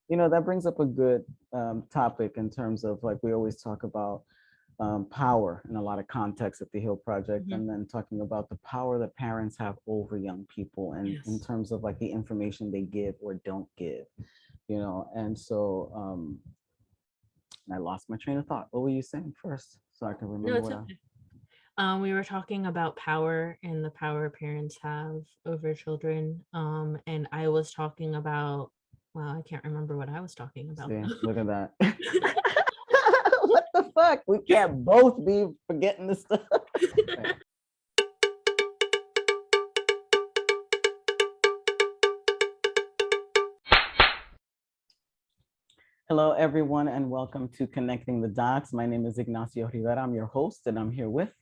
That brings up a good topic in terms of like we always talk about power in a lot of context at the Heal Project, Mhm. and then talking about the power that parents have over young people and in Yes. terms of like the information they give or don't give, and so I lost my train of thought. What were you saying first so I can No, remember it's what I okay. We were talking about power and the power parents have over children. And I was talking about, well, I can't remember what I was talking about see? now. Look at that. What the fuck? We can't both be forgetting this stuff. Right. Hello, everyone, and welcome to Connecting the Dots. My name is Ignacio Rida. I'm your host, and I'm here with.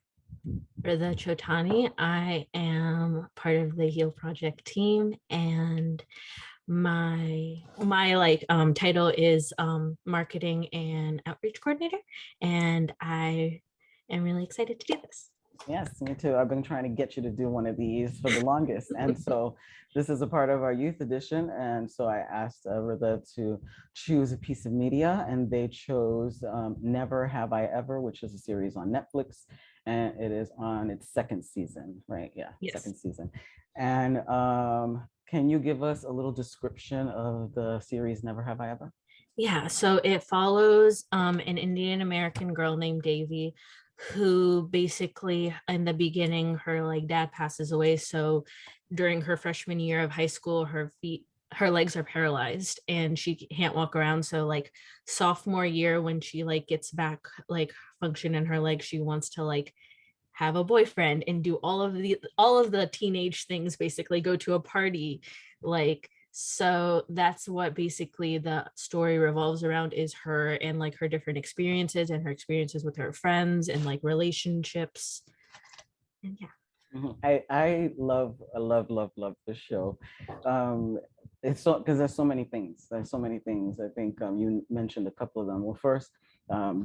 Rida Chotani. I am part of the Heal Project team, and my title is marketing and outreach coordinator, and I am really excited to do this. Yes, me too. I've been trying to get you to do one of these for the longest. And so this is a part of our youth edition. And so I asked Rida to choose a piece of media, and they chose Never Have I Ever, which is a series on Netflix. And it is on its second season, right? Yeah, Yes. second season. And can you give us a little description of the series Never Have I Ever? Yeah, so it follows an Indian American girl named Devi, who basically in the beginning her like dad passes away. So during her freshman year of high school, her legs are paralyzed and she can't walk around. So like sophomore year, when she like gets back like function in her legs, she wants to like have a boyfriend and do all of the teenage things, basically go to a party, like, so that's what basically the story revolves around, is her and like her different experiences and her experiences with her friends and like relationships. And yeah. Mhm. I love this show. Um, it's so because there's so many things. There's so many things. I think you mentioned a couple of them. Well, first,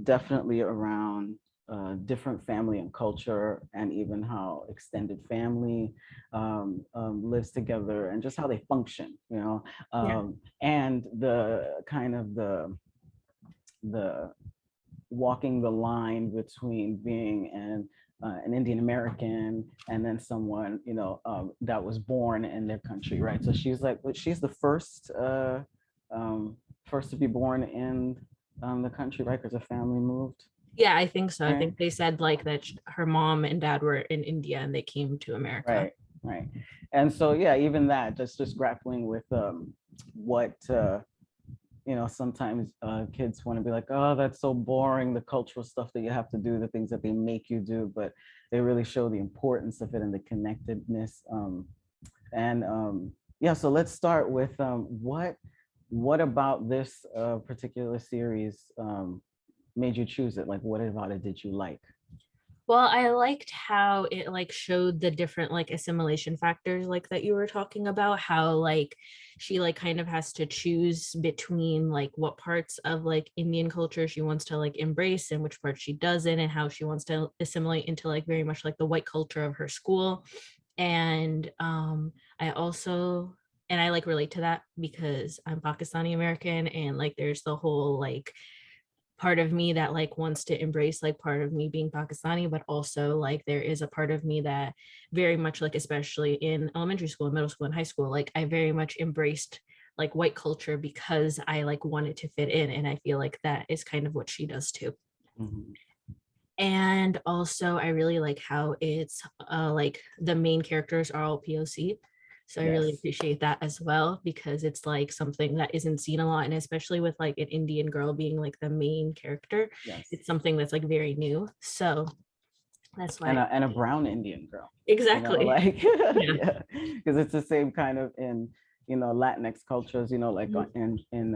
definitely around different family and culture, and even how extended family lives together, and just how they function. Yeah. And the kind of the walking the line between being an Indian American and then someone that was born in their country, right? So she's the first to be born in the country, right? Because her family moved, Yeah, I think so. I right? think they said like that her mom and dad were in India and they came to America. Right, right. And so yeah, even that just grappling with what sometimes kids want to be like, oh, that's so boring, the cultural stuff that you have to do, the things that they make you do, but they really show the importance of it and the connectedness. And yeah, so let's start with what about this particular series made you choose it? Like, what about it did you like? Well, I liked how it like showed the different like assimilation factors like that you were talking about, how like she like kind of has to choose between like what parts of like Indian culture she wants to like embrace and which parts she doesn't, and how she wants to assimilate into like very much like the white culture of her school. And I also, and I like relate to that because I'm Pakistani American, and like there's the whole like part of me that like wants to embrace like part of me being Pakistani, but also like there is a part of me that very much like, especially in elementary school, middle school, and high school, like I very much embraced like white culture because I like wanted to fit in, and I feel like that is kind of what she does too. Mhm. And also I really like how it's like the main characters are all POC, so I really Yes, appreciate that as well, because it's like something that isn't seen a lot, and especially with like an Indian girl being like the main character, yes. it's something that's like very new, so that's why. And a brown Indian girl, Exactly. like Yeah. yeah, because it's the same kind of in Latinx cultures, like Mhm. in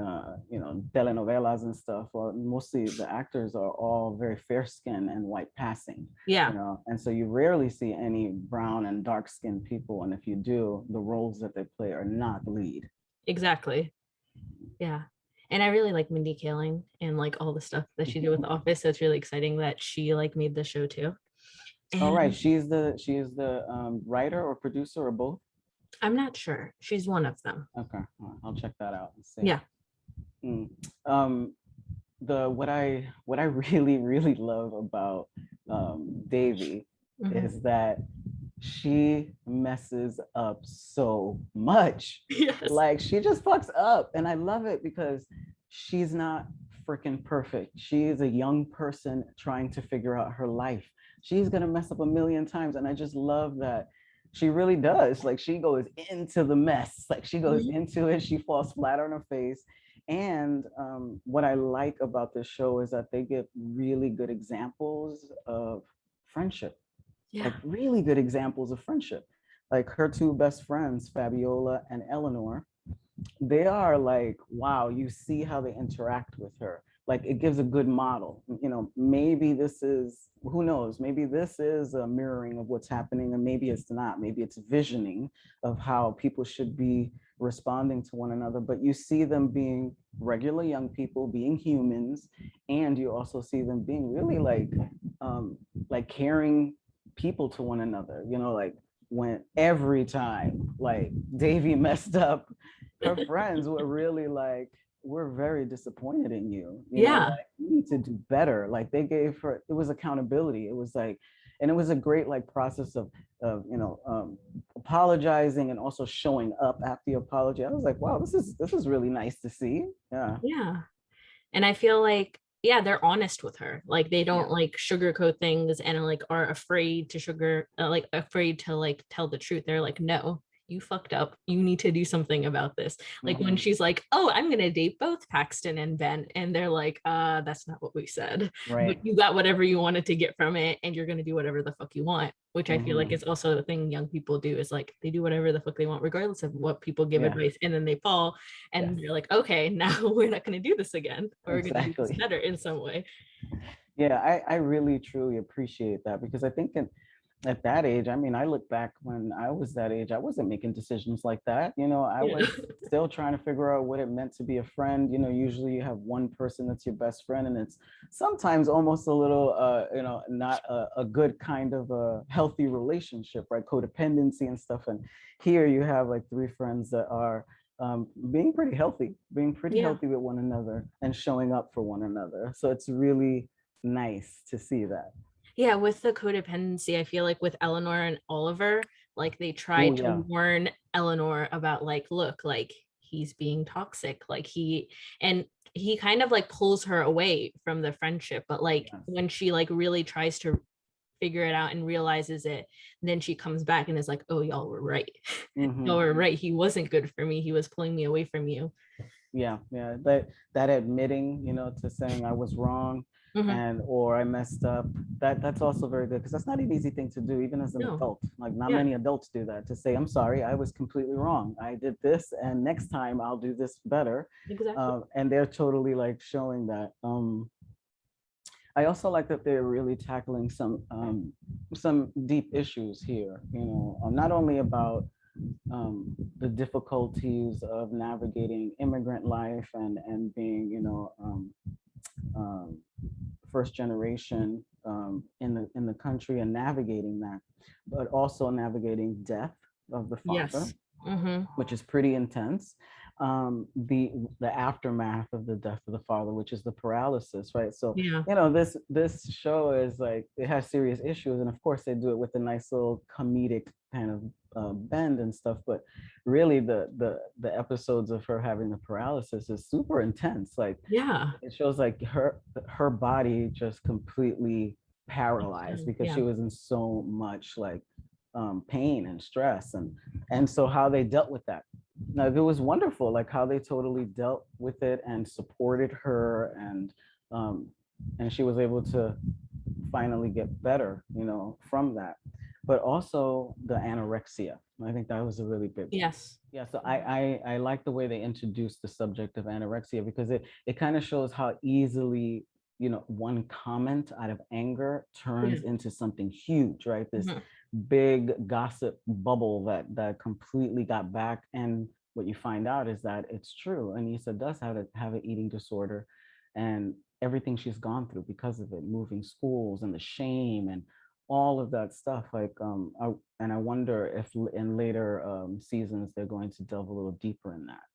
telenovelas and stuff. Well, mostly the actors are all very fair skinned and white passing, Yeah, and so you rarely see any brown and dark skinned people, and if you do, the roles that they play are not lead. exactly. Yeah. And I really like Mindy Kaling and like all the stuff that she did with The Office. So it's really exciting that she like made the show too. All right, And she is the writer or producer or both. I'm not sure. She's one of them. Okay, all right, I'll check that out and see. Yeah. Mm. Um, the what I really love about Devi Mhm. is that she messes up so much. Yes. Like she just fucks up, and I love it because she's not freaking perfect. She is a young person trying to figure out her life. She's gonna mess up a million times, and I just love that she really does. Like she goes into the mess, like she goes Mhm. into it, she falls flat on her face. And what I like about this show is that they give really good examples of friendship, Yeah. like really good examples of friendship. Like her two best friends, Fabiola and Eleanor, they are like, wow, you see how they interact with her. Like it gives a good model. You know, maybe this is, who knows, maybe this is a mirroring of what's happening, and maybe it's not. Maybe it's visioning of how people should be responding to one another. But you see them being regular young people, being humans, and you also see them being really like caring people to one another. You know, like when every time like Davy messed up, her friends were really like, we're very disappointed in you. You know, Yeah. like you need to do better. Like they gave her, it was accountability. It was like, and it was a great like process of apologizing and also showing up after the apology. I was like, wow, this is really nice to see. Yeah. Yeah. And I feel like, yeah, they're honest with her. Like they Yeah. don't like sugarcoat things and like are afraid to like afraid to like tell the truth. They're like, no, you fucked up. You need to do something about this. Like when Hmm. she's like, oh, I'm gonna date both Paxton and Ben, and they're like, that's not what we said. But Right. you got whatever you wanted to get from it, and you're gonna do whatever the fuck you want. Which I feel like Hmm. is also the thing young people do is like they do whatever the fuck they want, regardless of what people give Yeah. advice, and then they fall Yes. and you're like, okay, now we're not going to do this again. Or we're going to do this Exactly. better in some way. Yeah, I really truly appreciate that because I think at that age, I mean, I look back when I was that age, I wasn't making decisions like that. You know, I Yeah. was still trying to figure out what it meant to be a friend. You know, usually you have one person that's your best friend, and it's sometimes almost a little, not a good kind of a healthy relationship, right? Codependency and stuff. And here you have like three friends that are being pretty Yeah. healthy with one another and showing up for one another. So it's really nice to see that. Yeah. With the codependency, I feel like with Eleanor and Oliver, like they Oh tried to yeah. warn Eleanor about, like, look, like he's being toxic. And he kind of like pulls her away from the friendship. But like Yes. when she like really tries to figure it out and realizes it, then she comes back and is like, oh, y'all were right. Y'all Hmm. were right. He wasn't good for me. He was pulling me away from you. Yeah, yeah. That admitting, to saying I was wrong Mhm. and or I messed up, that's also very good because that's not an easy thing to do, even as an No. adult. Like not Yeah, many adults do that, to say, I'm sorry, I was completely wrong. I did this, and next time I'll do this better. exactly. And they're totally like showing that. I also like that they're really tackling some deep issues here. Not only about the difficulties of navigating immigrant life and being, um, first generation in the country and navigating that, but also navigating death of the father, Yes. Hmm. which is pretty intense. The aftermath of the death of the father, which is the paralysis, right? So Yeah. this show is like, it has serious issues, and of course they do it with a nice little comedic kind of bend and stuff. But really, the episodes of her having the paralysis is super intense. Like Yeah. it shows like her body just completely paralyzed because Yeah. she was in so much like pain and stress, and so how they dealt with that. Now it was wonderful, like how they totally dealt with it and supported her, um, and she was able to finally get better, from that. But also the anorexia. I think that was a really big one. Yes. Yeah, so I like the way they introduced the subject of anorexia because it kind of shows how easily, one comment out of anger Yeah. turns into something huge, right? This Mhm. big gossip bubble that completely got back. And what you find out is that it's true. Anissa does have an eating disorder, and everything she's gone through because of it, moving schools and the shame and all of that stuff. Like, and I wonder if in later seasons they're going to delve a little deeper in that.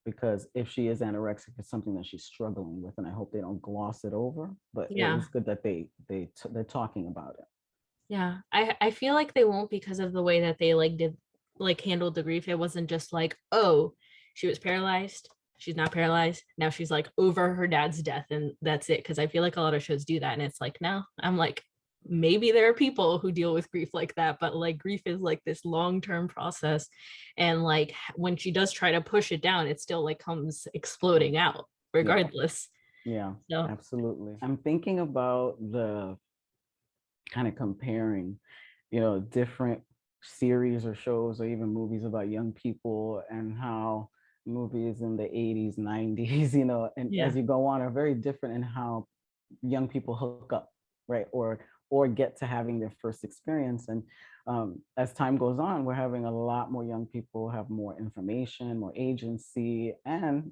because if she is anorexic, it's something that she's struggling with, and I hope they don't gloss it over. But it Yeah. was good that they're talking about it. Yeah. I feel like they won't because of the way that they like did like handled the grief. It wasn't just like, oh, she was paralyzed. She's not paralyzed. Now she's like over her dad's death and that's it. Cause I feel like a lot of shows do that. And it's like, no, I'm like, maybe there are people who deal with grief like that, but like grief is like this long-term process. And like when she does try to push it down, it still like comes exploding out Yeah, regardless. yeah, So absolutely. I'm thinking about the kind of comparing, different series or shows or even movies about young people, and how movies in the 80s, 90s, and yeah. as you go on, are very different in how young people hook up, right? Or get to having their first experience. And as time goes on, we're having a lot more young people have more information, more agency, and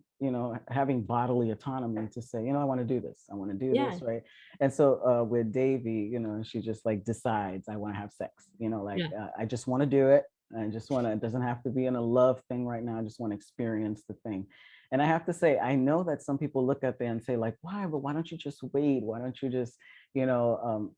having bodily autonomy to say, I want to do this, I want to do Yeah. this, right? And so with Devi, she just like decides, I want to have sex, like Yeah. I just want to do it. I just want to, it doesn't have to be in a love thing right now. I just want to experience the thing. And I have to say, I know that some people look at that and say, like, why? But why don't you just wait? Why don't you just,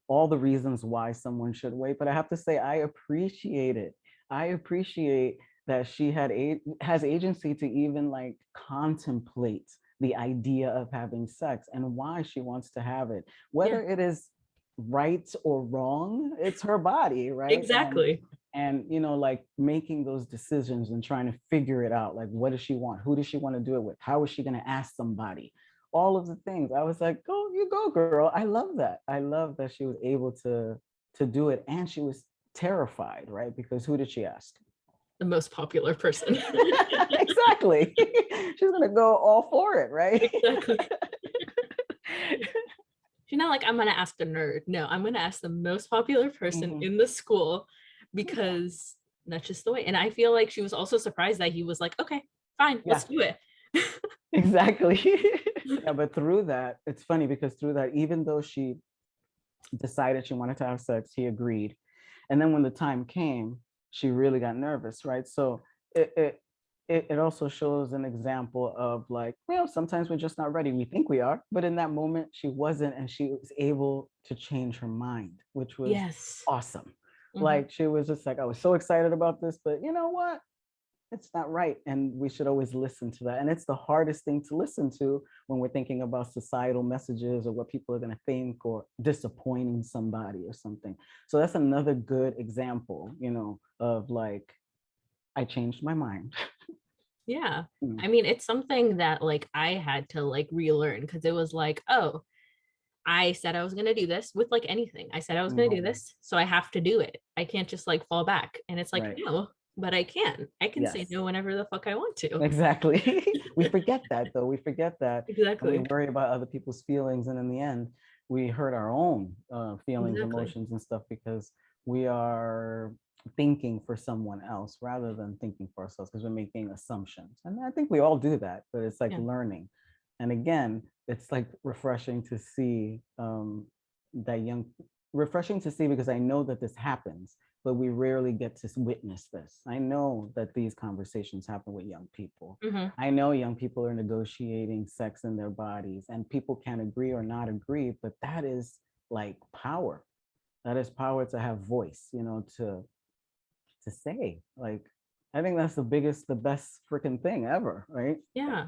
all the reasons why someone should wait. But I have to say, I appreciate it. I appreciate that she has agency to even like contemplate the idea of having sex and why she wants to have it, Yeah. whether it is right or wrong. It's her body, right? Exactly. And like making those decisions and trying to figure it out, like what does she want, who does she want to do it with, how is she going to ask somebody, all of the things. I was like, go, you go, girl. I love that. I love that she was able to do it, and she was terrified, right? Because who did she ask? The most popular person. Exactly. She's going to go all for it, right? Exactly. She's not like, I'm gonna ask the nerd. No, I'm gonna ask the most popular person Mhm. in the school because that's just the way. And I feel like she was also surprised that he was like, okay, fine, Yeah, let's do it. exactly. Yeah, but through that, it's funny because through that, even though she decided she wanted to have sex, he agreed. And then when the time came, she really got nervous, right? So it it it also shows an example of like, sometimes we're just not ready. We think we are, but in that moment she wasn't, and she was able to change her mind, which was Yes. awesome. Mhm. Like she was just like, I was so excited about this, but you know what? It's not right. And we should always listen to that. And it's the hardest thing to listen to when we're thinking about societal messages or what people are going to think, or disappointing somebody or something. So that's another good example, of like, I changed my mind. Yeah. Mm. I mean, it's something that like I had to like relearn because it was like, oh, I said I was going to do this with like anything. I said I was going to do Mhm. this, so I have to do it. I can't just like fall back. And it's like, Right. no, but I can. I can say Yes. no whenever the fuck I want to. Exactly. We forget that though. We forget that, and we Exactly. worry about other people's feelings. And in the end, we hurt our own feelings, Exactly. emotions, and stuff because we are thinking for someone else rather than thinking for ourselves, because we're making assumptions. And I think we all do that, but it's like Yeah. learning. And again, it's like refreshing to see that young, refreshing to see, because I know that this happens, but we rarely get to witness this. I know that these conversations happen with young people. Hmm. I know young people are negotiating sex in their bodies, and people can agree or not agree, but that is like power. That is power to have voice, to say. Like, I think that's the biggest, the best freaking thing ever, right? Yeah.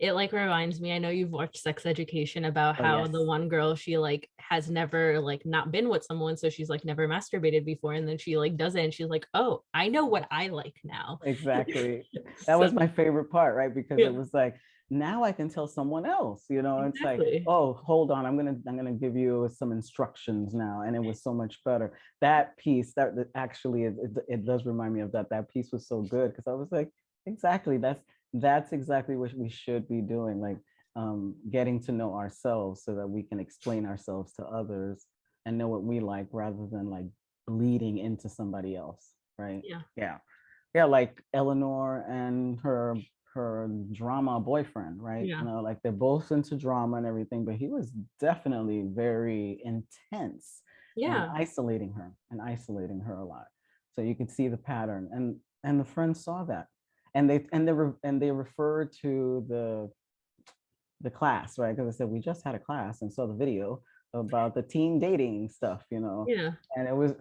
It like reminds me, I know you've watched Sex Education about Oh how the yes, one girl, she like has never like not been with someone, so she's like never masturbated before, and then she like does it and she's like, oh, I know what I like now. exactly. That So was my favorite part, right? Because yeah, it was like, now I can tell someone else, it's like, exactly. oh, hold on, I'm gonna give you some instructions now. And it was so much better. That piece, that actually it does remind me of that. That piece was so good because I was like, exactly, that's exactly what we should be doing. Like getting to know ourselves so that we can explain ourselves to others and know what we like, rather than like bleeding into somebody else, right? Yeah. Yeah. Yeah, like Eleanor and her drama boyfriend, right? Yeah. Like they're both into drama and everything, but he was definitely very intense and Yeah. isolating her a lot. So you could see the pattern, and the friend saw that. they refer to the class, right? Because I said we just had a class and saw the video about the teen dating stuff, Yeah. and it was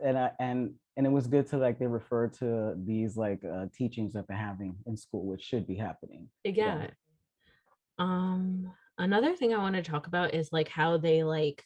and it was good to like they refer to these like teachings that they're having in school, which should be happening. Yeah. Another thing I want to talk about is like how they like,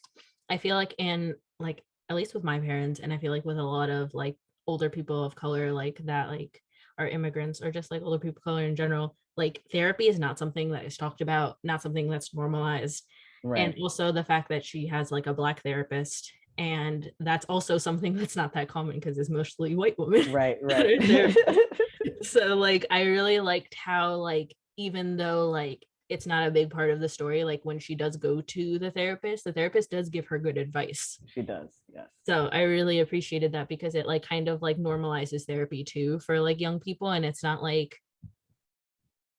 I feel like in like, at least with my parents, and I feel like with a lot of like older people of color like that like are immigrants or just like older people of color in general, like therapy is not something that is talked about, not something that's normalized. And Right. also the fact that she has like a Black therapist, and that's also something that's not that common because it's mostly white women Right. that Right. are therapists. So like I really liked how like even though like it's not a big part of the story, like when she does go to the therapist does give her good advice. She does. Yes. So I really appreciated that because it like kind of like normalizes therapy too for like young people, and it's not like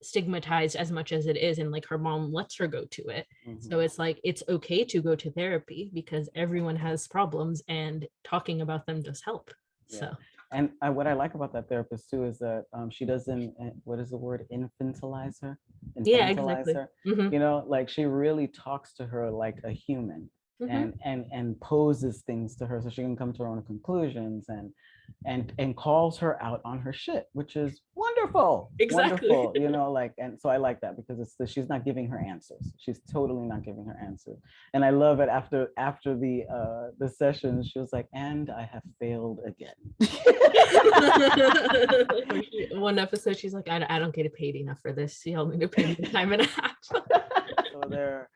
stigmatized as much as it is, and like her mom lets her go to it. So it's like it's okay to go to therapy because everyone has problems and talking about them does help. Yeah. So And what I like about that therapist too is that she doesn't, what is the word, infantilize her, yeah, infantilize exactly. her. Like she really talks to her like a human, Mm-hmm. and poses things to her so she can come to her own conclusions, and calls her out on her shit, which is wonderful, Exactly. wonderful. Like, and so I like that because she's not giving her answers. She's totally not giving her answers. And I love it after the session, she was like, and I have failed again. One episode, she's like, I don't get paid enough for this. She held me to pay me time and a half. So they're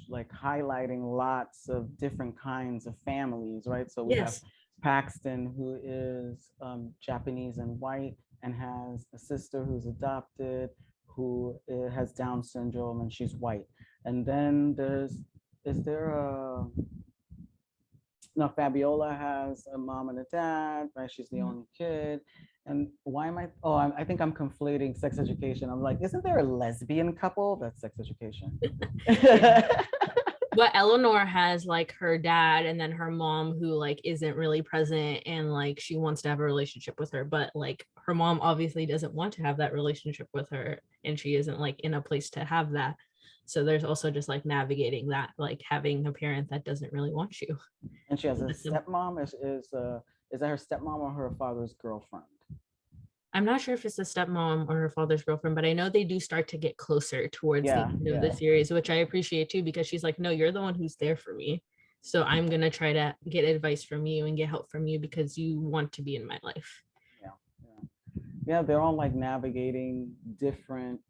like highlighting lots of different kinds of families, right? So we have Yes. Paxton, who is Japanese and white, and has a sister who's adopted, who has Down syndrome, and she's white. And then is there a no, Fabiola has a mom and a dad, right? She's the only kid. And why am I? Oh, I think I'm conflating sex education. I'm like, isn't there a lesbian couple? That's sex education. Yeah. But Eleanor has like her dad and then her mom who like isn't really present, and like she wants to have a relationship with her, but like her mom obviously doesn't want to have that relationship with her, and she isn't like in a place to have that. So there's also just like navigating that, like having a parent that doesn't really want you. And she has a That's stepmom. Is that her stepmom or her father's girlfriend? I'm not sure if it's the stepmom or her father's girlfriend, but I know they do start to get closer towards the Yeah, end of the yeah, series, which I appreciate too, because she's like, no, you're the one who's there for me. So I'm going to try to get advice from you and get help from you because you want to be in my life. yeah, yeah. Yeah, they're all like navigating different,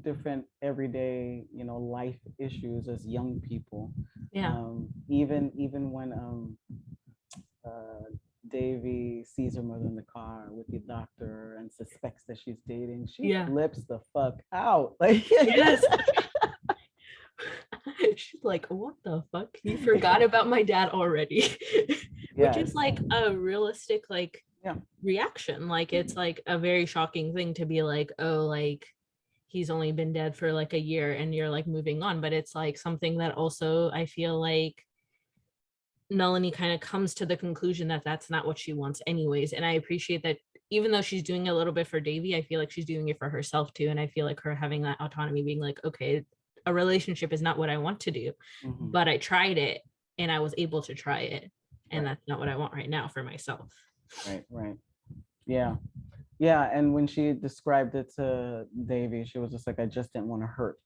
different everyday, life issues as young people. Yeah. Even when uh, Devi sees her mother in the car with the doctor and suspects that she's dating, she Yeah. flips the fuck out. Like, Yes. She's like, what the fuck? You forgot about my dad already. Which is yes, like a realistic like yeah, reaction. Like it's like a very shocking thing to be like, oh, like he's only been dead for like a year and you're like moving on. But it's like something that also I feel like Melanie kind of comes to the conclusion that that's not what she wants anyways. And I appreciate that even though she's doing a little bit for Davy, I feel like she's doing it for herself too. And I feel like her having that autonomy, being like, okay, a relationship is not what I want to do, but I tried it and I was able to try it. And right, that's not what I want right now for myself. right, yeah. Yeah, and when she described it to Davy, she was just like, I just didn't want to hurt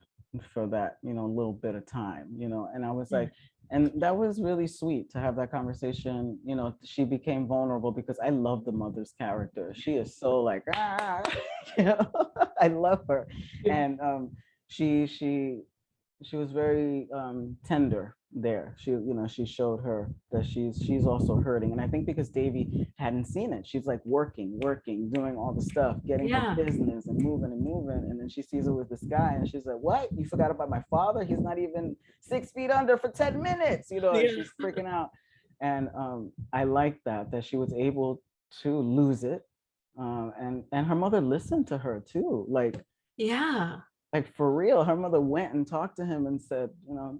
for that, little bit of time, and I was Yeah. like, and that was really sweet to have that conversation. She became vulnerable because I love the mother's character. She is so like, you know, I love her. Yeah. And she was very tender there. She showed her that she's also hurting, and I think because Davy hadn't seen it, she's like working, doing all the stuff, getting her Yeah. business and moving, and then she sees her with this guy, and she's like, "What? You forgot about my father? He's not even 6 feet under for 10 minutes," and Yeah. she's freaking out. And I like that she was able to lose it, and her mother listened to her too, Yeah. like for real. Her mother went and talked to him and said,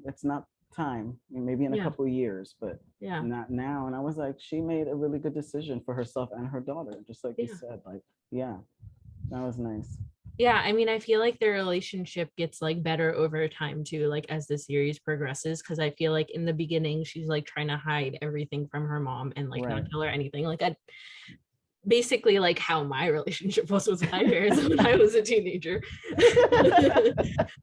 it's not time, maybe in a Yeah. couple of years, but Yeah. not now. And I was like, she made a really good decision for herself and her daughter, just like you Yeah. said. Like, yeah, that was nice. Yeah, I mean, I feel like their relationship gets like better over time too, like as the series progresses. Cause I feel like in the beginning, she's like trying to hide everything from her mom and like not Right. tell her anything. Like, I basically like how my relationship was with my parents when I was a teenager.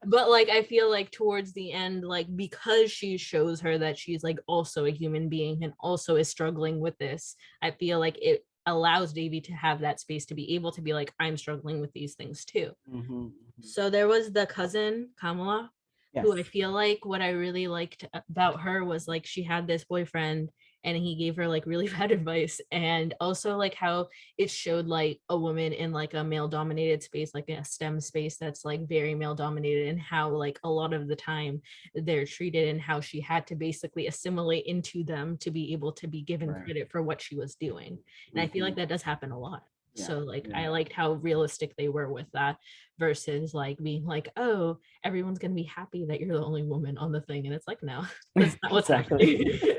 But like, I feel like towards the end, like, because she shows her that she's like also a human being and also is struggling with this, I feel like it allows Davy to have that space to be able to be like, I'm struggling with these things too. Mm-hmm. So there was the cousin, Kamala, who I Yes. feel like what I really liked about her was like she had this boyfriend and he gave her like really bad advice. And also like how it showed like a woman in like a male dominated space, like a STEM space that's like very male dominated, and how like a lot of the time they're treated and how she had to basically assimilate into them to be able to be given Right. credit for what she was doing. And I feel like Mm-hmm. that does happen a lot. Yeah. So like Yeah. I liked how realistic they were with that versus like being like, oh, everyone's gonna be happy that you're the only woman on the thing. And it's like, no, that's not what's Exactly. happening.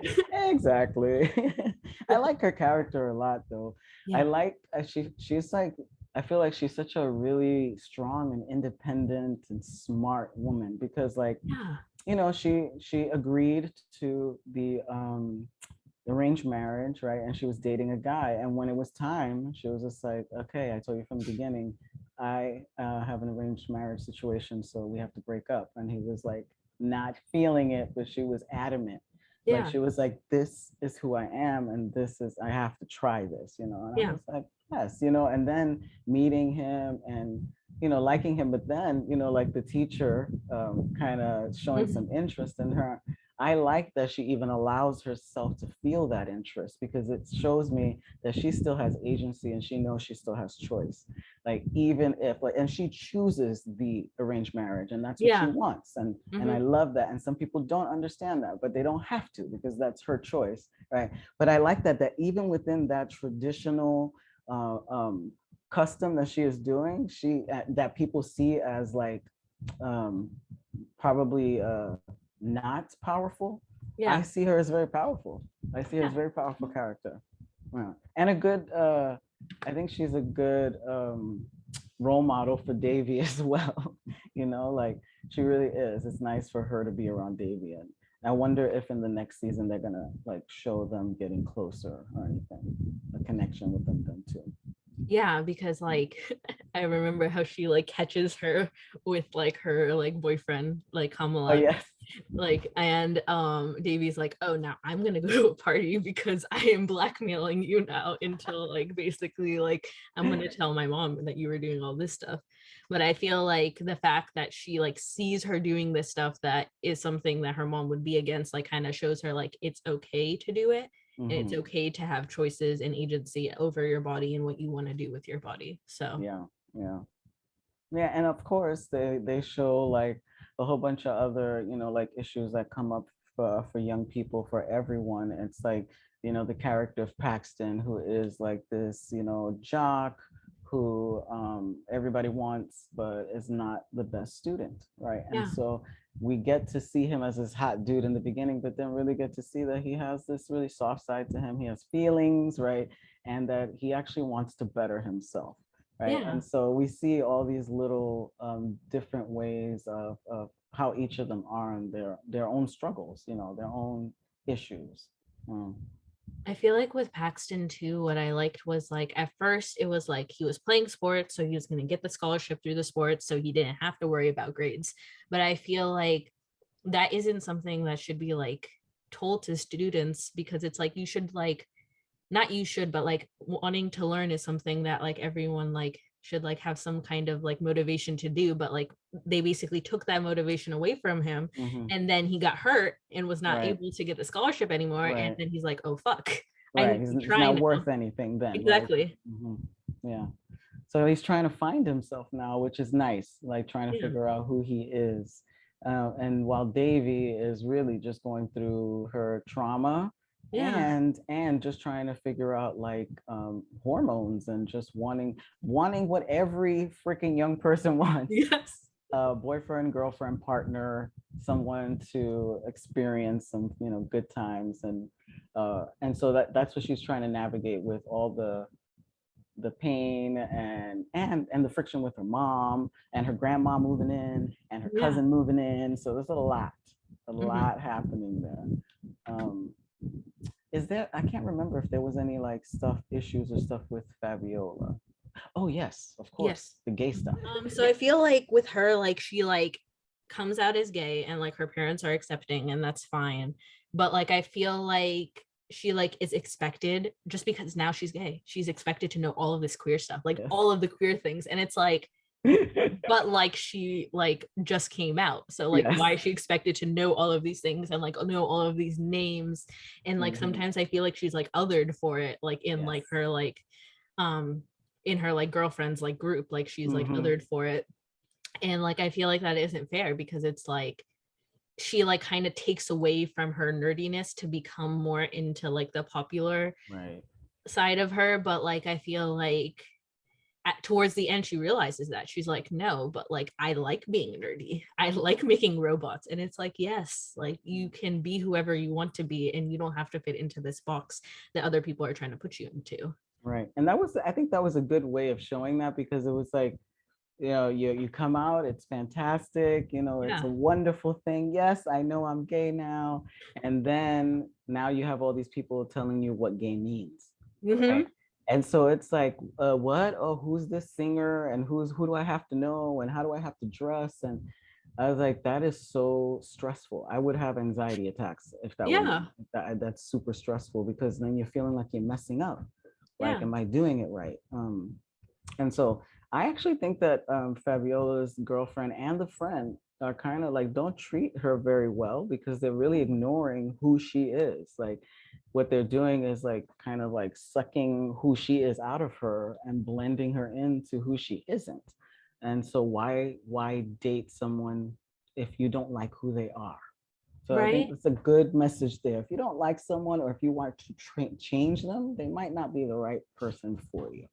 Exactly. I like her character a lot, though. I Yeah. like she's like, I feel like she's such a really strong and independent and smart woman, because like, Yeah. she agreed to the arranged marriage, right? And she was dating a guy, and when it was time, she was just like, okay, I told you from the beginning, I have an arranged marriage situation, so we have to break up. And he was like, not feeling it, but she was adamant. Like, Yeah. she was like, this is who I am, and this is, I have to try this, and I Yeah. was like, yes, and then meeting him and liking him, but then like the teacher kind of showing Mhm. some interest in her. I like that she even allows herself to feel that interest, because it shows me that she still has agency and she knows she still has choice. Like, even if like, and she chooses the arranged marriage, and that's what she Yeah. wants. And I Hmm. love that. And some people don't understand that, but they don't have to, because that's her choice, right? But I like that even within that traditional uh, um, custom that she is doing, that people see as like um, probably not powerful. I Yeah. see her as very powerful. I see her as Yeah. a very powerful character. Yeah. And a good, I think she's a good role model for Davy as well. Like, she really is. It's nice for her to be around Davy. And I wonder if in the next season they're gonna like show them getting closer or anything, a connection with them too. Yeah, because like I remember how she like catches her with like her like boyfriend, like Oh Kamala, yes. like, and Davy's like, oh, now I'm gonna go to a party because I am blackmailing you now until like basically like I'm gonna tell my mom that you were doing all this stuff. But I feel like the fact that she like sees her doing this stuff that is something that her mom would be against, like kind of shows her like it's okay to do it, and it's Hmm. okay to have choices and agency over your body and what you want to do with your body. So Yeah. Yeah. Yeah, and of course they show like a whole bunch of other, like issues that come up for young people, for everyone. It's like, the character of Paxton, who is like this, jock who everybody wants, but is not the best student, right? And yeah. so we get to see him as this hot dude in the beginning, but then really get to see that he has this really soft side to him. He has feelings, right? And that he actually wants to better himself, right? Yeah. And so we see all these little different ways of how each of them are in their own struggles, their own issues. Um, I feel like with Paxton too, what I liked was like at first it was like he was playing sports, so he was going to get the scholarship through the sports, so he didn't have to worry about grades. But I feel like that isn't something that should be like told to students, because it's like you should like, not you should, but like wanting to learn is something that like everyone like should like have some kind of like motivation to do. But like they basically took that motivation away from him, mhm. and then he got hurt and was not Right, able to get the scholarship anymore, and right, then he's like, oh fuck, I right. need He's, to he's try not now. worth anything then, right? Exactly. Mhm. Yeah. So he's trying to find himself now, which is nice, like trying to Yeah. figure out who he is. And while Davy is really just going through her trauma Yeah. and just trying to figure out like hormones and just wanting what every freaking young person wants. Yes. a boyfriend, girlfriend, partner, someone to experience some, good times, and so that's what she's trying to navigate with all the pain and the friction with her mom and her grandma moving in and her Yeah. cousin moving in. So there's a Mhm. lot happening there. Is there? I can't remember if there was any like stuff issues or stuff with Fabiola. Oh yes, of course, Yes. the gay stuff. So I feel like with her, like she like comes out as gay and like her parents are accepting and that's fine. But like I feel like she like is expected just because now she's gay. She's expected to know all of this queer stuff, like Yes. all of the queer things. And it's like, but like she like just came out. So like Yes. why is she expected to know all of these things and like know all of these names? And like sometimes I feel like she's like othered for it, like in like Yes. her like um in her like girlfriends like group, like she's like Mhm. othered for it. And like I feel like that isn't fair because it's like she like kind of takes away from her nerdiness to become more into like the popular Right. side of her. But like I feel like towards the end she realizes that she's like, no, but like I like being nerdy, I like making robots. And it's like, yes, like you can be whoever you want to be and you don't have to fit into this box that other people are trying to put you into. Right. And I think that was a good way of showing that, because it was like, you come out, it's fantastic, it's Yeah. a wonderful thing. Yes, I know I'm gay now. And then now you have all these people telling you what gay means. Mm-hmm. Right. And so it's like, what? Oh, who's this singer? And who do I have to know? And how do I have to dress? And I was like, that is so stressful. I would have anxiety attacks if that were me. Yeah. That's super stressful, because then you're feeling like you're messing up. Like, Yeah. am I doing it right? And so I actually think that Fabiola's girlfriend and the friend are kind of like, don't treat her very well, because they're really ignoring who she is. Like, what they're doing is like kind of like sucking who she is out of her and blending her into who she isn't. And so why date someone if you don't like who they are? So I think Right. it's a good message there. If you don't like someone, or if you want to change them, they might not be the right person for you.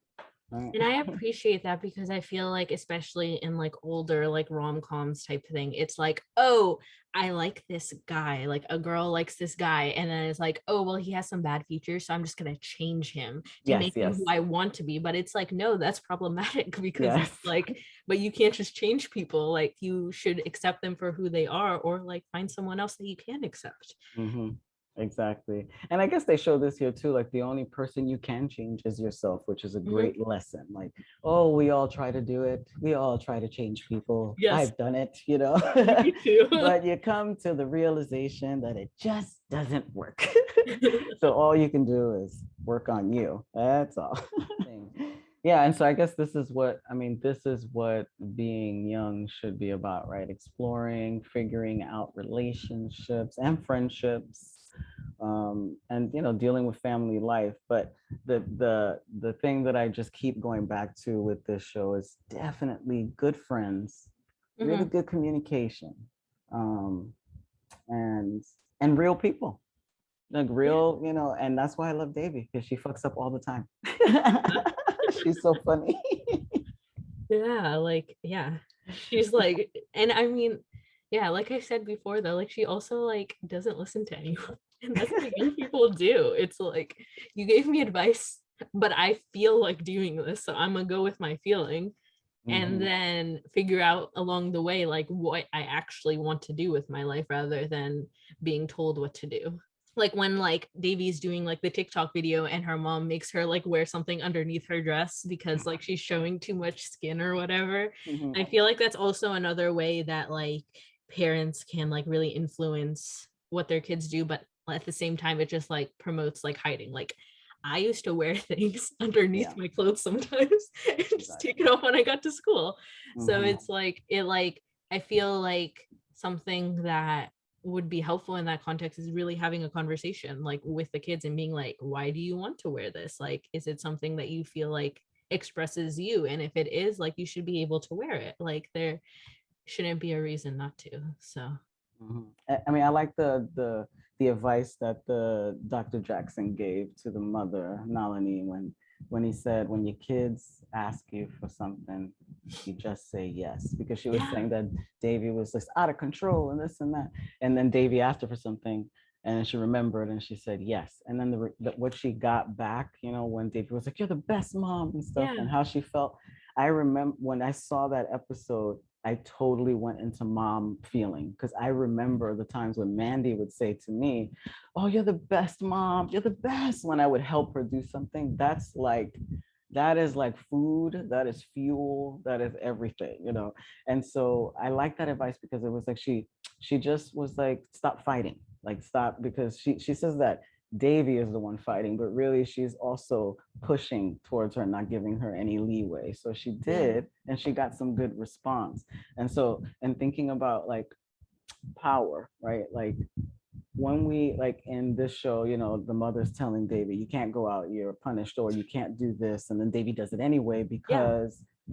Right. And I appreciate that because I feel like, especially in like older, like rom-coms type thing, it's like, oh, I like this guy, like a girl likes this guy. And then it's like, oh, well, he has some bad features. So I'm just going to change him to Yes, make him who yes, I want to be. But it's like, no, that's problematic because yes. it's like, but you can't just change people. Like you should accept them for who they are or like find someone else that you can accept. Hmm. Exactly. And I guess they show this here too. Like, the only person you can change is yourself, which is a Mhm. great lesson. Like, oh, we all try to do it. We all try to change people. Yes, I've done it, me too. but you come to the realization that it just doesn't work. So all you can do is work on you. That's all. Yeah, and so I guess this is what being young should be about, right? Exploring, figuring out relationships and friendships, and dealing with family life. But the thing that I just keep going back to with this show is definitely good friends, really Mhm. good communication, um, and and real people, like Yeah. real, and that's why I love Devi, because she fucks up all the time. She's so funny. Yeah, like, yeah. She's like, and I mean, yeah, like I said before though, like she also like doesn't listen to anyone. And that's what young people do. It's like you gave me advice, but I feel like doing this, so I'm gonna go with my feeling and Mhm. then figure out along the way like what I actually want to do with my life rather than being told what to do. Like when like Davey's doing like the TikTok video and her mom makes her like wear something underneath her dress because like she's showing too much skin or whatever. Mhm. I feel like that's also another way that like parents can like really influence what their kids do, but at the same time it just like promotes like hiding. Like I used to wear things underneath Yeah, my clothes sometimes and just take exactly. it off when I got to school. So Mhm. it's like it like I feel like something that would be helpful in that context is really having a conversation like with the kids and being like, why do you want to wear this? Like, is it something that you feel like expresses you? And if it is, like you should be able to wear it. Like there shouldn't be a reason not to. So Mhm. I mean, I like the advice that the Dr. Jackson gave to the mother, Nalini, when he said, when your kids ask you for something, you just say yes, because she was Yeah. saying that Davy was just out of control and this and that. And then Davy asked her for something and she remembered and she said yes. And then what she got back, you know, when Davy was like, "You're the best mom" and stuff, Yeah. and how she felt. I remember when I saw that episode, I totally went into mom feeling, because I remember the times when Mandy would say to me, "Oh, you're the best mom, you're the best," when I would help her do something. That is like food, that is fuel, that is everything, you know. And so I like that advice, because it was like she just was like, stop fighting, like stop, because she says that Davy is the one fighting, but really she's also pushing towards her, not giving her any leeway. So she Yeah. did, and she got some good response. And so, and thinking about like power, right? Like when we, like in this show, you know, the mother's telling Davy, "You can't go out, you're punished," or "You can't do this," and then Davy does it anyway, Yeah.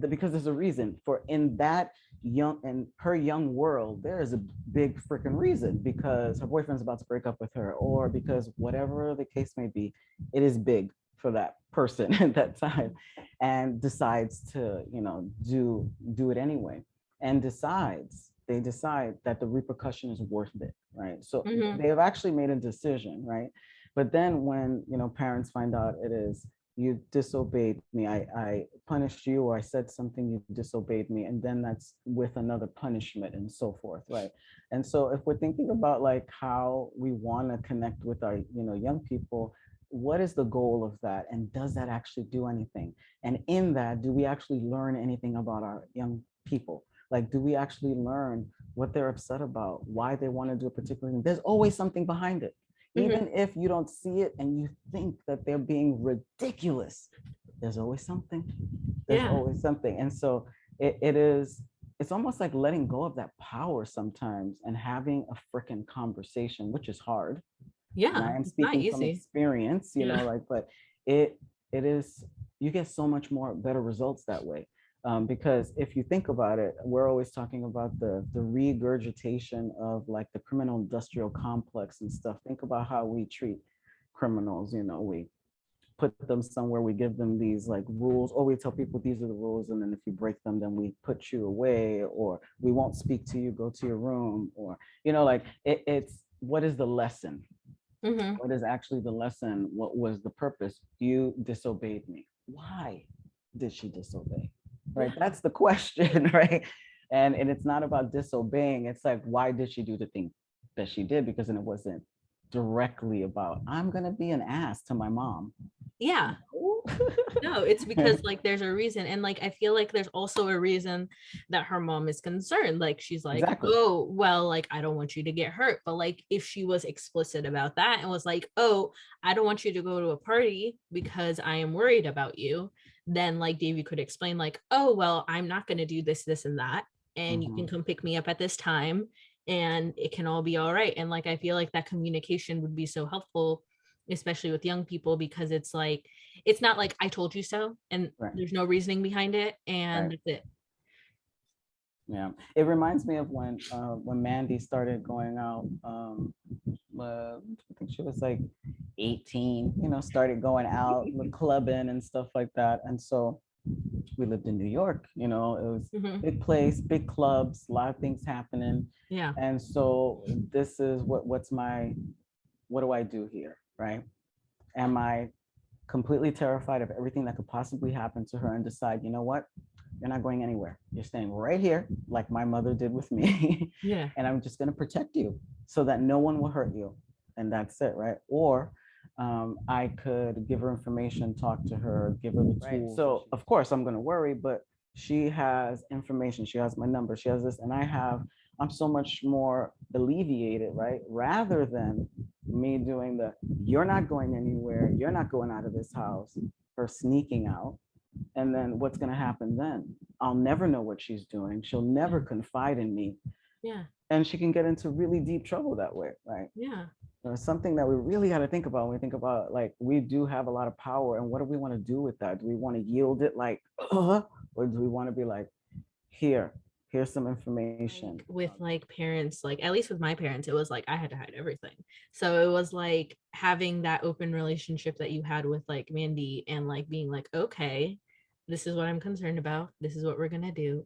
because there's a reason for, in that young, in her young world, there is a big freaking reason, because her boyfriend's about to break up with her, or because whatever the case may be, it is big for that person at that time, and decides to, you know, do it anyway, and they decide that the repercussion is worth it, right? So Hmm. they have actually made a decision, right? But then when, you know, parents find out it is, "You disobeyed me, I punished you, or I said something, you disobeyed me," and then that's with another punishment and so forth, right? And so if we're thinking about like how we want to connect with our, you know, young people, what is the goal of that, and does that actually do anything? And in that, do we actually learn anything about our young people? Like, do we actually learn what they're upset about, why they want to do a particular thing? There's always something behind it. Hmm. Even if you don't see it and you think that they're being ridiculous, there's always something. There's Yeah. always something. And so it is, it's almost like letting go of that power sometimes and having a freaking conversation, which is hard. And I Yeah. am It's not speaking from easy. experience, you Yeah. know, like, but it it is, you get so much more better results that way. Because if you think about it, we're always talking about the regurgitation of like the criminal industrial complex and stuff. Think about how we treat criminals, you know, we put them somewhere, we give them these like rules, or we tell people these are the rules, and then if you break them, then we put you away, or we won't speak to you, go to your room, or, you know, like it's, what is the lesson? Hmm. What is actually the lesson? What was the purpose? You disobeyed me. Why did she disobey? Right? Yeah. That's the question, right? And it's not about disobeying. It's like, why did she do the thing that she did? Because then it wasn't directly about, "I'm gonna be an ass to my mom." Yeah. No. No, it's because like there's a reason. And like I feel like there's also a reason that her mom is concerned. Like she's like, Exactly. "Oh, well, like I don't want you to get hurt." But like if she was explicit about that and was like, "Oh, I don't want you to go to a party because I am worried about you," then like Davy could explain, like, "Oh, well, I'm not gonna do this, this, and that, and you can Mhm. come pick me up at this time and it can all be all right." And like I feel like that communication would be so helpful, especially with young people, because it's like it's not like I told you so and Right. there's no reasoning behind it and Right. that's it. Yeah. It reminds me of when Mandy started going out. I think she was like 18, you know, started going out, clubbing and stuff like that. And so we lived in New York, you know, it was Hmm. big place, big clubs, a lot of things happening. Yeah. And so this is what do I do here, right? Am I completely terrified of everything that could possibly happen to her and decide, you know what? You're not going anywhere. You're staying right here, like my mother did with me. Yeah. And I'm just going to protect you so that no one will hurt you. And that's it, right? Or I could give her information, talk to her, give her the tools. So, of course, I'm going to worry, but she has information. She has my number. She has this. And I'm so much more alleviated, right? Rather than me doing "you're not going anywhere, you're not going out of this house," her sneaking out. And then what's going to happen then? I'll never know what she's doing. She'll never confide in me. Yeah. And she can get into really deep trouble that way, right? Yeah. So it's something that we really got to think about when we think about, like, we do have a lot of power. And what do we want to do with that? Do we want to yield it like, or do we want to be like, here, here's some information? Like with like parents, like at least with my parents, it was like I had to hide everything. So it was like having that open relationship that you had with like Mandy and like being like, okay, this is what I'm concerned about. This is what we're gonna do.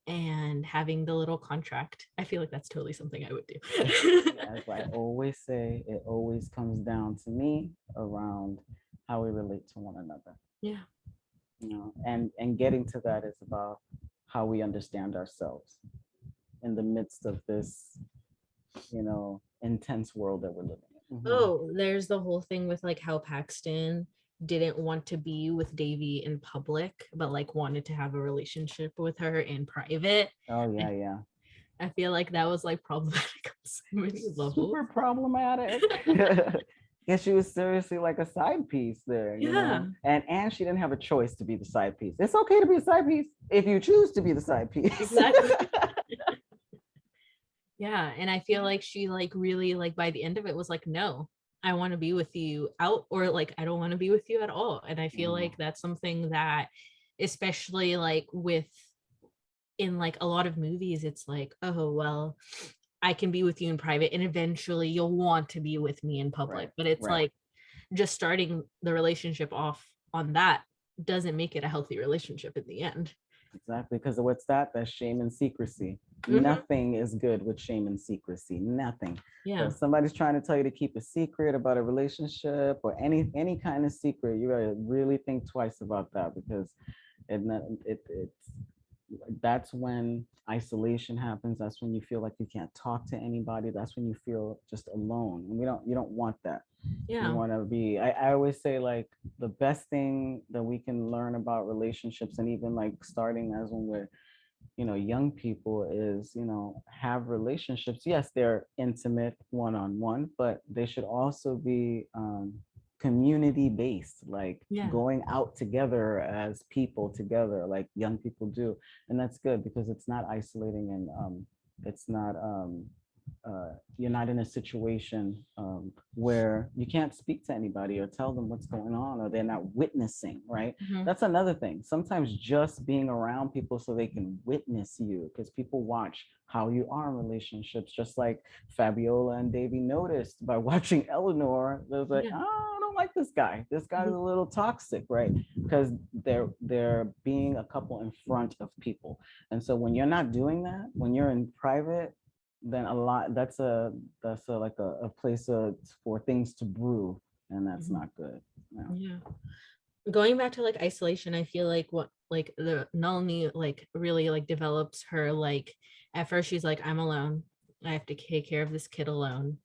And having the little contract, I feel like that's totally something I would do. Yeah, as I always say, it always comes down to me around how we relate to one another. Yeah. And getting to that is about how we understand ourselves in the midst of this, intense world that we're living in. Oh, there's the whole thing with like how Paxton didn't want to be with Devi in public, but like wanted to have a relationship with her in private. Oh yeah, yeah. I feel like that was like problematic on so many levels. Super problematic. Yeah, she was seriously like a side piece there, Yeah. And she didn't have a choice to be the side piece. It's okay to be a side piece if you choose to be the side piece. Exactly. Yeah, and I feel like she like really like by the end of it was like, no, I want to be with you out, or like I don't want to be with you at all. And I feel like that's something that, especially like with in like a lot of movies, it's like, oh well, I can be with you in private and eventually you'll want to be with me in public. Right, But it's right. like just starting the relationship off on that doesn't make it a healthy relationship in the end. Exactly, because what's that? That's shame and secrecy. Mhm. Nothing is good with shame and secrecy. Nothing. So Yeah. if somebody's trying to tell you to keep a secret about a relationship or any kind of secret, you gotta really think twice about that, because it's that's when isolation happens. That's when you feel like you can't talk to anybody. That's when you feel just alone. And you don't want that. You Yeah. want to be, I always say, like, the best thing that we can learn about relationships, and even like starting as when we're, young people, is, have relationships. Yes, they're intimate, one-on-one, but they should also be community based, like Yeah. going out together as people together, like young people do. And that's good, because it's not isolating, and it's not you're not in a situation where you can't speak to anybody or tell them what's going on, or they're not witnessing, right? Mhm. That's another thing. Sometimes just being around people so they can witness you, because people watch how you are in relationships, just like Fabiola and Davy noticed by watching Eleanor. They was like, Yeah. oh, I don't like this guy. This guy's a little toxic, right? Because they're being a couple in front of people. And so when you're not doing that, when you're in private, then a lot that's a like a place for things to brew, and that's Mhm. not good. Yeah. Going back to like isolation, I feel like what like the Nalini like really like develops her like at first she's like, I'm alone. I have to take care of this kid alone.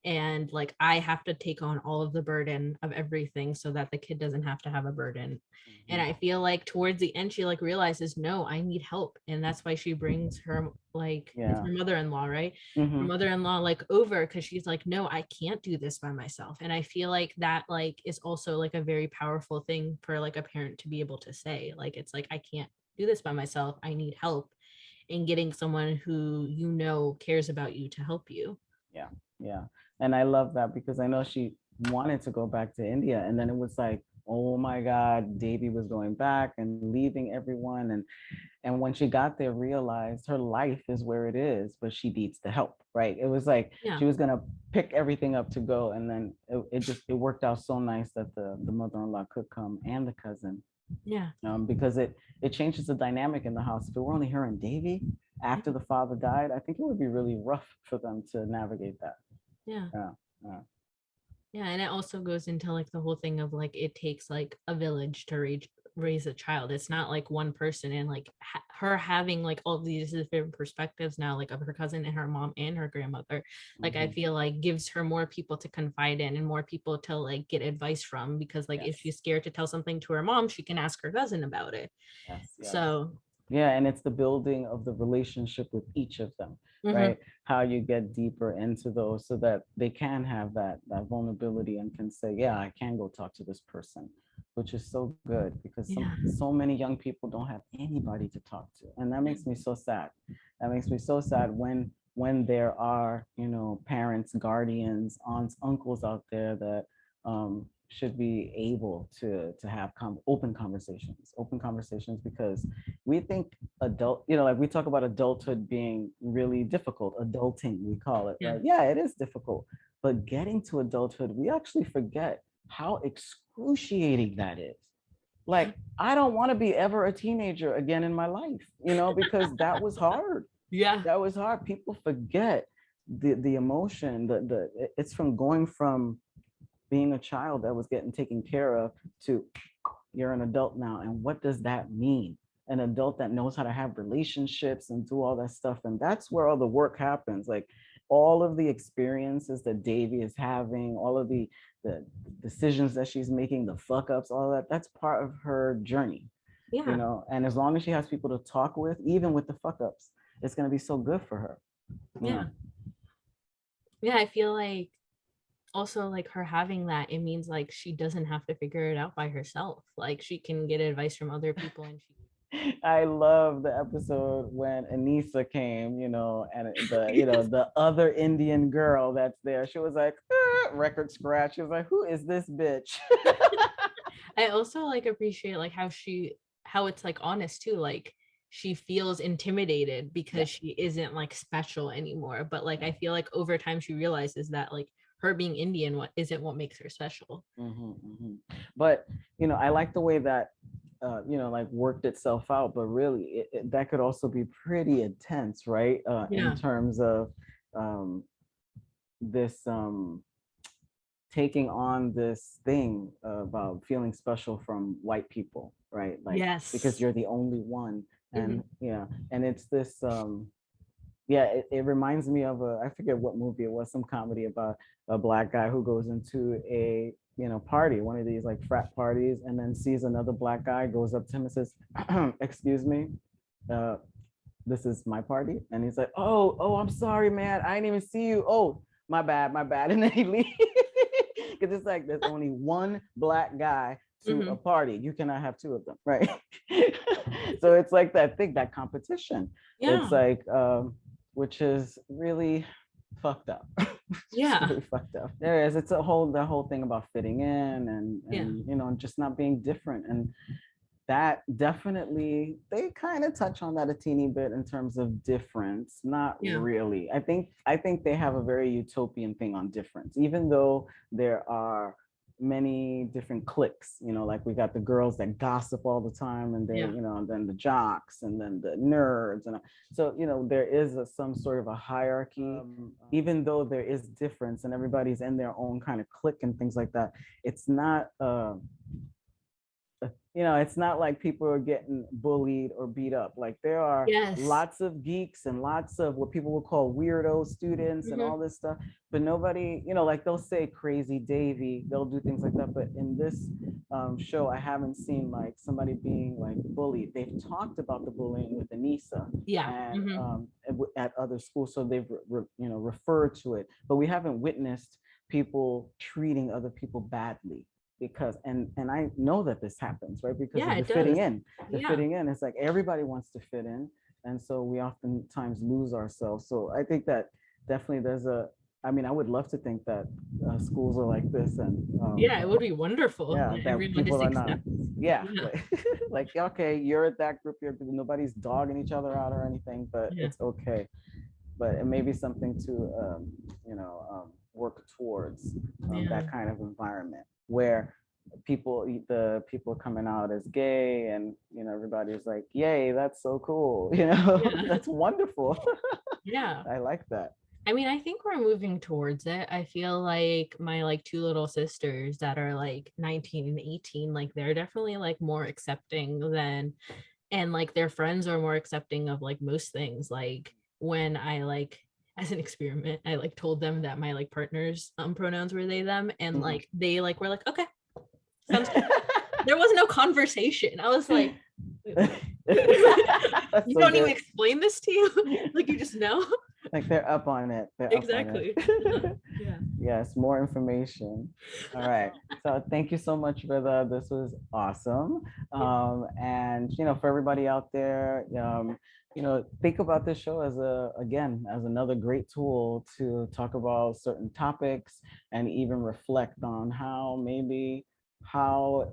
And like I have to take on all of the burden of everything so that the kid doesn't have to have a burden. And I feel like towards the end she like realizes, no, I need help, and that's why she brings her like it's Yeah. her mother-in-law, right? Her Hmm. mother-in-law like over, because she's like, no, I can't do this by myself. And I feel like that like is also like a very powerful thing for like a parent to be able to say, like it's like I can't do this by myself, I need help, and getting someone who cares about you to help you. Yeah, yeah. And I love that, because I know she wanted to go back to India, and then it was like, oh my God, Davy was going back and leaving everyone. And when she got there, realized her life is where it is, but she needs the help, right? It was like Yeah. she was gonna pick everything up to go, and then it worked out so nice that the mother-in-law could come, and the cousin, Yeah. because it changes the dynamic in the house. If it were only her and Davy after the father died, I think it would be really rough for them to navigate that. Yeah. Yeah, yeah. Yeah, and it also goes into like the whole thing of like it takes like a village to raise a child. It's not like one person, and like her having like all of these different perspectives now, like of her cousin and her mom and her grandmother, like I Mhm. feel like gives her more people to confide in and more people to like get advice from, because like if Yes, she's scared to tell something to her mom, she can ask her cousin about it. yes, yes. So Yeah, and it's the building of the relationship with each of them, mhm, right? How you get deeper into those so that they can have that vulnerability and can say, yeah, I can go talk to this person, which is so good, because yeah. so many young people don't have anybody to talk to. And that Yeah. makes me so sad. That makes me so sad when there are, parents, guardians, aunts, uncles out there that should be able to have open conversations, because we think like we talk about adulthood being really difficult, adulting we call it, Yeah. right? Yeah, it is difficult, but getting to adulthood, we actually forget how excruciating that is. Like, I don't want to be ever a teenager again in my life, because that was hard. Yeah. That was hard. People forget the emotion, it's from going from being a child that was getting taken care of to you're an adult now. And what does that mean? An adult that knows how to have relationships and do all that stuff. And that's where all the work happens. Like all of the experiences that Devi is having, all of the decisions that she's making, the fuck ups, all that, that's part of her journey, Yeah. and as long as she has people to talk with, even with the fuck ups, it's going to be so good for her. Yeah. Yeah. I feel like also like her having that, it means like she doesn't have to figure it out by herself. Like she can get advice from other people and she I love the episode when Anissa came, and the other Indian girl that's there. She was like, record scratch. She was like, who is this bitch? I also like appreciate like how it's like honest too. Like she feels intimidated Yeah. because she isn't like special anymore. But like I feel like over time she realizes that like her being Indian what makes her special. But I like the way that like worked itself out, but really that could also be pretty intense, right? In Yeah. terms of this taking on this thing about feeling special from white people, right? Like because Yes. you're the only one. Mhm. And and it's this yeah, it reminds me of I forget what movie it was, some comedy about a black guy who goes into a party, one of these like frat parties, and then sees another black guy, goes up to him and says, excuse me, uh, this is my party. And he's like, oh, I'm sorry, man, I didn't even see you. Oh, my bad. And then he leaves. Because it's like there's only one black guy to a party. You cannot have two of them, right? So it's like that thing, that competition. Yeah. It's like which is really fucked up. Yeah. Really fucked up. There is. It's the whole thing about fitting in and just not being different. And that definitely, they kind of touch on that a teeny bit in terms of difference. Not Yeah. really. I think they have a very utopian thing on difference, even though there are many different cliques, like we got the girls that gossip all the time, and they Yeah. and then the jocks, and then the nerds, and so there is some sort of a hierarchy. Even though there is difference and everybody's in their own kind of clique and things like that, it's not it's not like people are getting bullied or beat up. Like there are Yes. lots of geeks and lots of what people would call weirdo students and all this stuff, but nobody, like they'll say crazy Davy, they'll do things like that. But in this show, I haven't seen like somebody being like bullied. They've talked about the bullying with Anissa Yeah. and at other schools, so they've referred to it, but we haven't witnessed people treating other people badly, because and I know that this happens, right? Because Yeah, of the it fitting does. in, Yeah. it's like everybody wants to fit in, and so we oftentimes lose ourselves. So I think that definitely I would love to think that schools are like this, and Yeah, it would be wonderful yeah, that that everyone people just are not, accepts. yeah, Yeah. like okay, you're at that group, nobody's dogging each other out or anything, but Yeah. it's okay. But it may be something to work towards, Yeah. that kind of environment where the people coming out as gay, and everybody's like, yay, that's so cool. Yeah. That's wonderful. Yeah. I like that. I mean, I think we're moving towards it. I feel like my like two little sisters that are like 19 and 18, like they're definitely like more accepting than, and like their friends are more accepting of like most things. Like when I like as an experiment, I like told them that my like partner's pronouns were they them, and like they like were like, okay, sounds good. There was no conversation. I was like, wait, what? That's You so don't even good. explain this to you? Like you just know? Like they're up on it. They're up on Exactly. it. Yeah. Yes, more information. All right. So thank you so much, Rida. This was awesome. And for everybody out there, think about this show as as another great tool to talk about certain topics, and even reflect on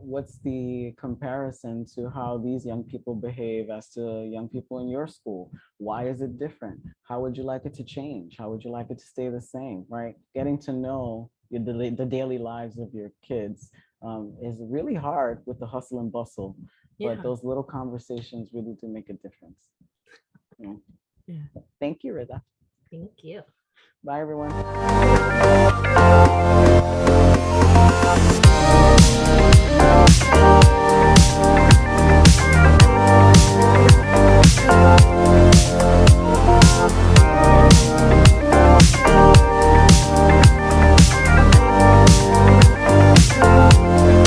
what's the comparison to how these young people behave as to young people in your school. Why is it different? How would you like it to change? How would you like it to stay the same, right? Getting to know the daily lives of your kids is really hard with the hustle and bustle, Yeah. but those little conversations really do make a difference. Yeah. Yeah. Thank you, Rida. Thank you. Bye, everyone.